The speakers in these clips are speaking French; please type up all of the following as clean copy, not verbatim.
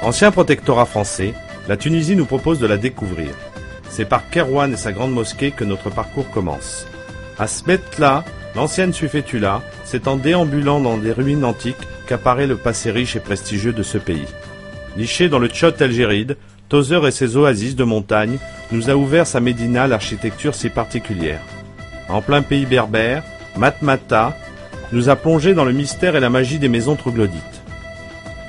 Ancien protectorat français, la Tunisie nous propose de la découvrir. C'est par Kairouan et sa grande mosquée que notre parcours commence. À Sbetla, l'ancienne Sufetula, c'est en déambulant dans des ruines antiques qu'apparaît le passé riche et prestigieux de ce pays. Niché dans le Tchot El Djerid, Tozeur et ses oasis de montagne nous a ouvert sa médina à l'architecture si particulière. En plein pays berbère, Matmata nous a plongé dans le mystère et la magie des maisons troglodytes.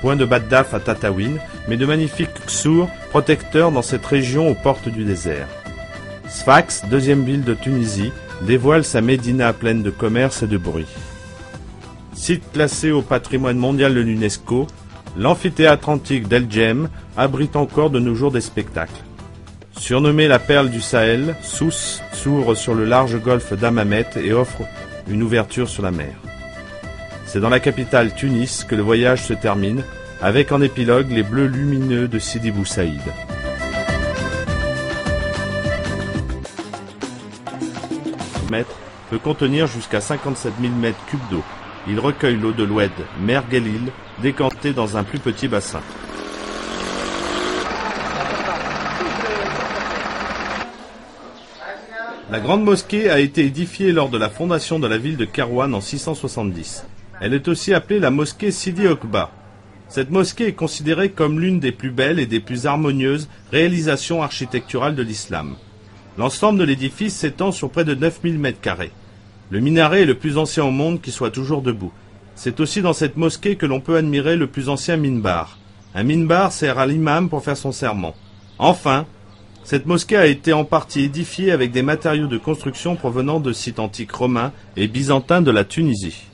Point de Baddaf à Tataouine, mais de magnifiques Ksour, protecteurs dans cette région aux portes du désert. Sfax, deuxième ville de Tunisie, dévoile sa médina pleine de commerce et de bruit. Site classé au patrimoine mondial de l'UNESCO, l'amphithéâtre antique d'El Djem abrite encore de nos jours des spectacles. Surnommée la perle du Sahel, Sousse s'ouvre sur le large golfe d'Hammamet et offre une ouverture sur la mer. C'est dans la capitale Tunis que le voyage se termine, avec en épilogue les bleus lumineux de Sidi Bou Saïd. Mètre peut contenir jusqu'à 57 000 mètres cubes d'eau. Il recueille l'eau de l'Oued, mer Guelil, décantée dans un plus petit bassin. La grande mosquée a été édifiée lors de la fondation de la ville de Kairouan en 670. Elle est aussi appelée la mosquée Sidi Okba. Cette mosquée est considérée comme l'une des plus belles et des plus harmonieuses réalisations architecturales de l'islam. L'ensemble de l'édifice s'étend sur près de 9000 m². Le minaret est le plus ancien au monde qui soit toujours debout. C'est aussi dans cette mosquée que l'on peut admirer le plus ancien minbar. Un minbar sert à l'imam pour faire son sermon. Enfin, cette mosquée a été en partie édifiée avec des matériaux de construction provenant de sites antiques romains et byzantins de la Tunisie.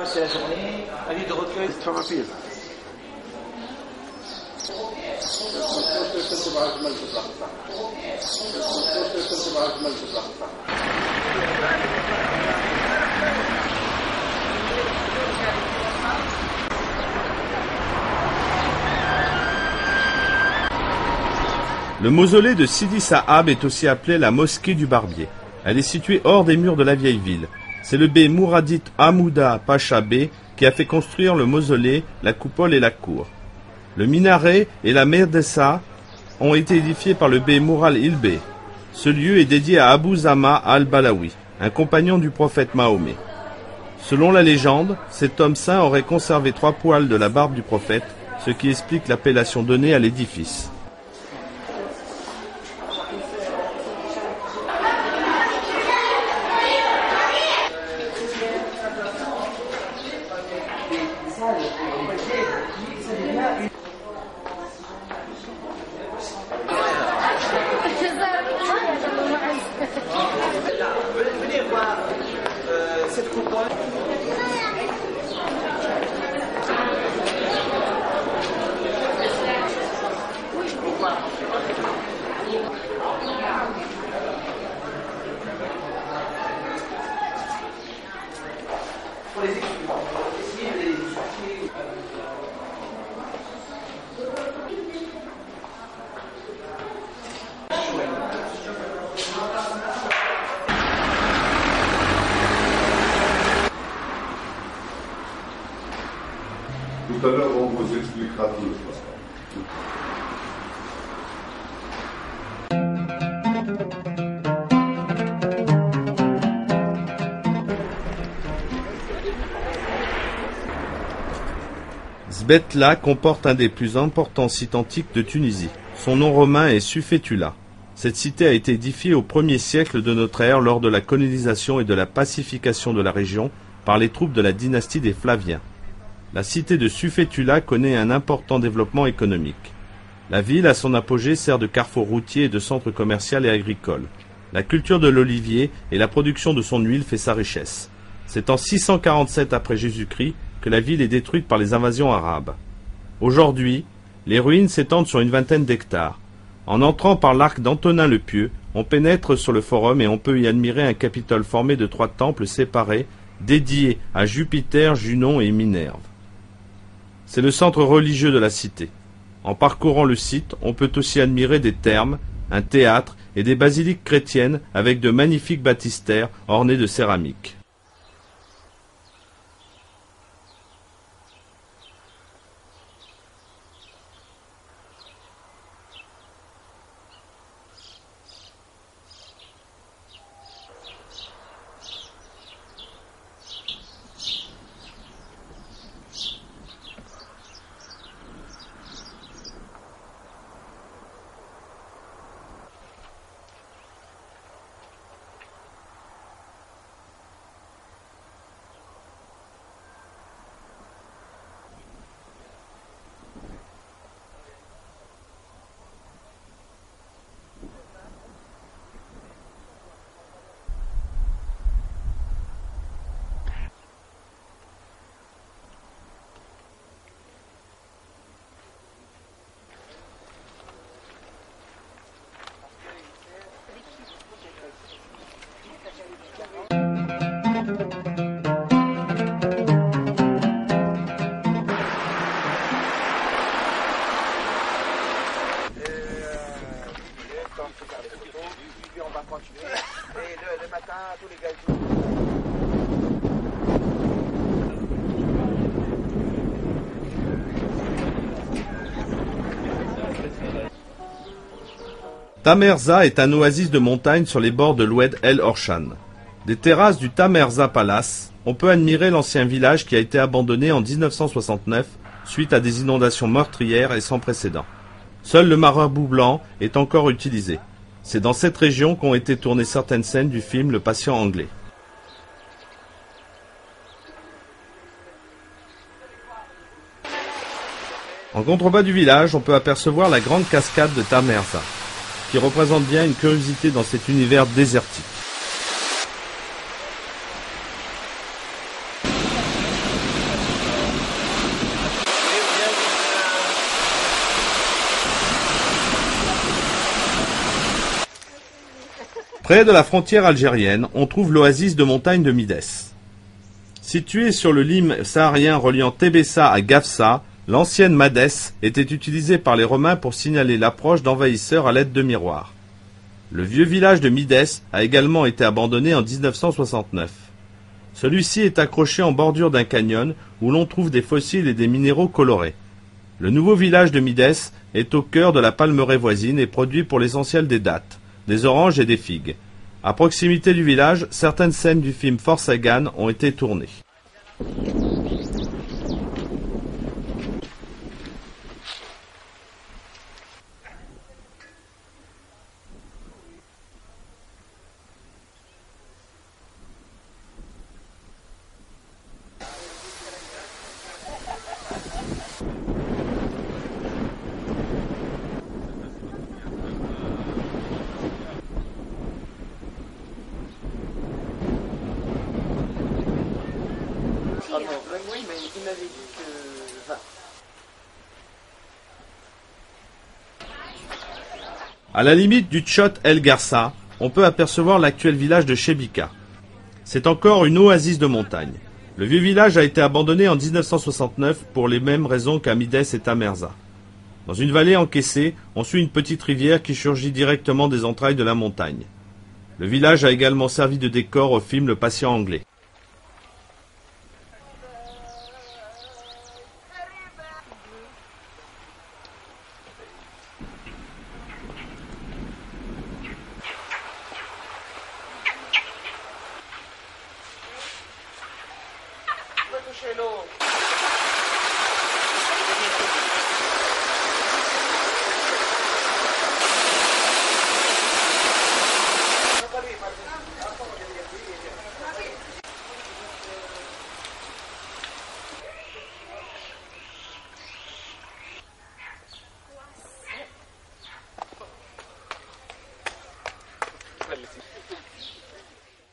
C'est la journée, avis de recueil. Le mausolée de Sidi Sahab est aussi appelé la mosquée du Barbier. Elle est située hors des murs de la vieille ville. C'est le bey Mouradit Hamouda Pacha Bey qui a fait construire le mausolée, la coupole et la cour. Le minaret et la merdessa ont été édifiés par le bey Moural Ilbey. Ce lieu est dédié à Abu Zama al-Balawi, un compagnon du prophète Mahomet. Selon la légende, cet homme saint aurait conservé 3 poils de la barbe du prophète, ce qui explique l'appellation donnée à l'édifice. Venez voir cette coupole. Pour les équipes, essayez de les expliquer. Tout à l'heure, on vous expliquera tout, je pense. Sbetla comporte un des plus importants sites antiques de Tunisie. Son nom romain est Sufetula. Cette cité a été édifiée au 1er siècle de notre ère lors de la colonisation et de la pacification de la région par les troupes de la dynastie des Flaviens. La cité de Sufetula connaît un important développement économique. La ville, à son apogée, sert de carrefour routier et de centre commercial et agricole. La culture de l'olivier et la production de son huile fait sa richesse. C'est en 647 après Jésus-Christ que la ville est détruite par les invasions arabes. Aujourd'hui, les ruines s'étendent sur une vingtaine d'hectares. En entrant par l'arc d'Antonin le Pieux, on pénètre sur le forum et on peut y admirer un capitole formé de 3 temples séparés, dédiés à Jupiter, Junon et Minerve. C'est le centre religieux de la cité. En parcourant le site, on peut aussi admirer des thermes, un théâtre et des basiliques chrétiennes avec de magnifiques baptistères ornés de céramique. Tamerza est un oasis de montagne sur les bords de l'Oued El Orshan. Des terrasses du Tamerza Palace, on peut admirer l'ancien village qui a été abandonné en 1969 suite à des inondations meurtrières et sans précédent. Seul le marabout blanc est encore utilisé. C'est dans cette région qu'ont été tournées certaines scènes du film Le Patient anglais. En contrebas du village, on peut apercevoir la grande cascade de Tamerza, qui représente bien une curiosité dans cet univers désertique. Près de la frontière algérienne, on trouve l'oasis de montagne de Midès. Située sur le lim saharien reliant Tébessa à Gafsa, l'ancienne Madès était utilisée par les Romains pour signaler l'approche d'envahisseurs à l'aide de miroirs. Le vieux village de Midès a également été abandonné en 1969. Celui-ci est accroché en bordure d'un canyon où l'on trouve des fossiles et des minéraux colorés. Le nouveau village de Midès est au cœur de la palmeraie voisine et produit pour l'essentiel des dattes, des oranges et des figues. À proximité du village, certaines scènes du film Force Sagan ont été tournées. Oui, mais il m'avait dit que 20. À la limite du Tchot El Garsa, on peut apercevoir l'actuel village de Chebika. C'est encore une oasis de montagne. Le vieux village a été abandonné en 1969 pour les mêmes raisons qu'à Midès et Tamerza. Dans une vallée encaissée, on suit une petite rivière qui surgit directement des entrailles de la montagne. Le village a également servi de décor au film Le Patient anglais.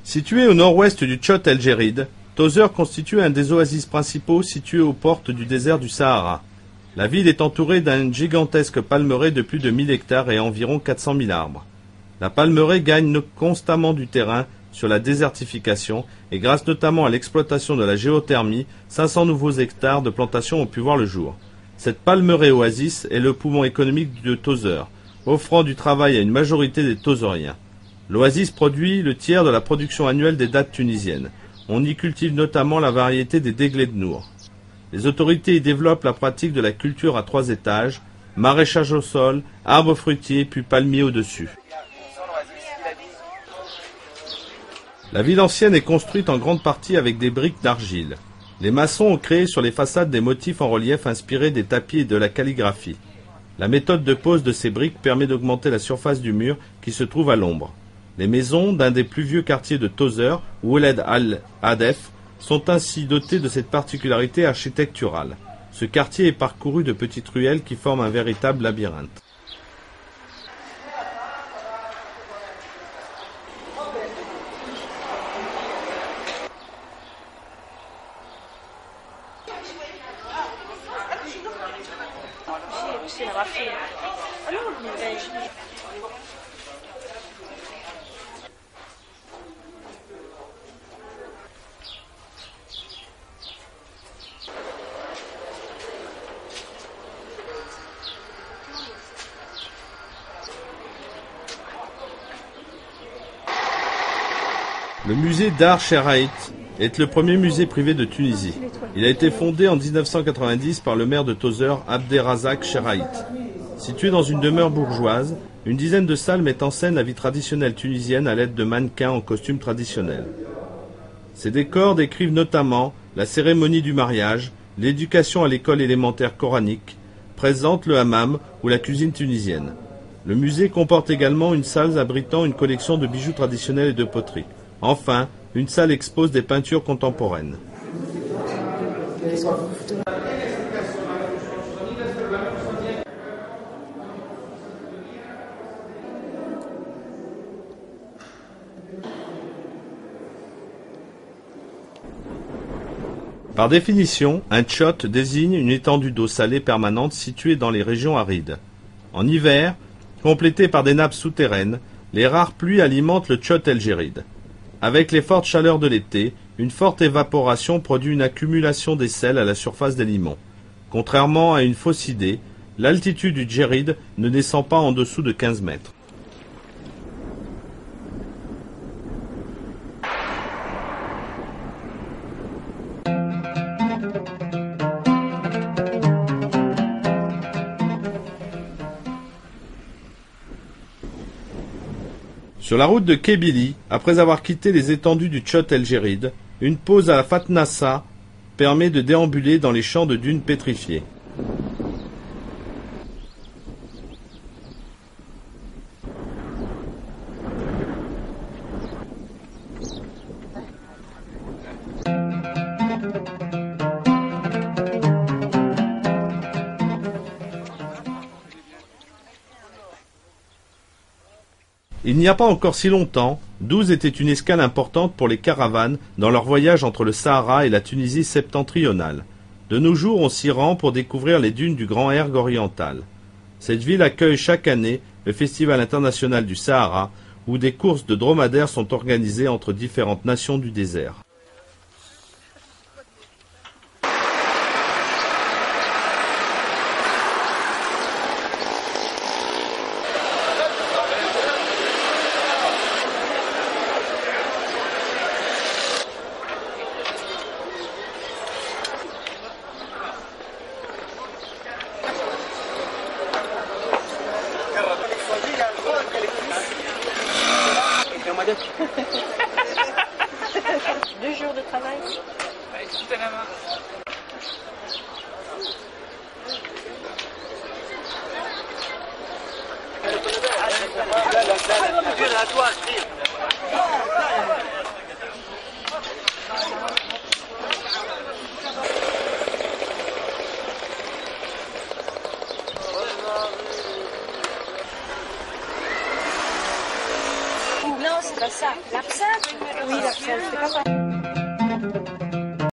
Situé au nord-ouest du Tchot El Djerid, Tozeur constitue un des oasis principaux situés aux portes du désert du Sahara. La ville est entourée d'un gigantesque palmeraie de plus de 1000 hectares et environ 400 000 arbres. La palmeraie gagne constamment du terrain sur la désertification et grâce notamment à l'exploitation de la géothermie, 500 nouveaux hectares de plantations ont pu voir le jour. Cette palmeraie oasis est le poumon économique de Tozeur, offrant du travail à une majorité des Tozoriens. L'oasis produit le tiers de la production annuelle des dattes tunisiennes. On y cultive notamment la variété des déglés de Nour. Les autorités y développent la pratique de la culture à 3 étages, maraîchage au sol, arbres fruitiers, puis palmiers au-dessus. La ville ancienne est construite en grande partie avec des briques d'argile. Les maçons ont créé sur les façades des motifs en relief inspirés des tapis et de la calligraphie. La méthode de pose de ces briques permet d'augmenter la surface du mur qui se trouve à l'ombre. Les maisons d'un des plus vieux quartiers de Tozeur, Ouled al-Hadef, sont ainsi dotées de cette particularité architecturale. Ce quartier est parcouru de petites ruelles qui forment un véritable labyrinthe. Le musée d'art Cheraït est le premier musée privé de Tunisie. Il a été fondé en 1990 par le maire de Tozeur, Abderrazak Cheraït. Situé dans une demeure bourgeoise, une dizaine de salles mettent en scène la vie traditionnelle tunisienne à l'aide de mannequins en costume traditionnel. Ces décors décrivent notamment la cérémonie du mariage, l'éducation à l'école élémentaire coranique, présentent le hammam ou la cuisine tunisienne. Le musée comporte également une salle abritant une collection de bijoux traditionnels et de poterie. Enfin, une salle expose des peintures contemporaines. Par définition, un tchot désigne une étendue d'eau salée permanente située dans les régions arides. En hiver, complétée par des nappes souterraines, les rares pluies alimentent le tchot el-Géride. Avec les fortes chaleurs de l'été, une forte évaporation produit une accumulation des sels à la surface des limons. Contrairement à une fausse idée, l'altitude du Djéride ne descend pas en dessous de 15 mètres. Sur la route de Kébili, après avoir quitté les étendues du Tchot el-Géride, une pause à Fatnassa permet de déambuler dans les champs de dunes pétrifiées. Il n'y a pas encore si longtemps, Douze était une escale importante pour les caravanes dans leur voyage entre le Sahara et la Tunisie septentrionale. De nos jours, on s'y rend pour découvrir les dunes du Grand Erg oriental. Cette ville accueille chaque année le Festival international du Sahara, où des courses de dromadaires sont organisées entre différentes nations du désert. Deux jours de travail. Tout à la main. Non, c'est pas ça. L'absinthe. Oui, l'absinthe, c'est pas ça.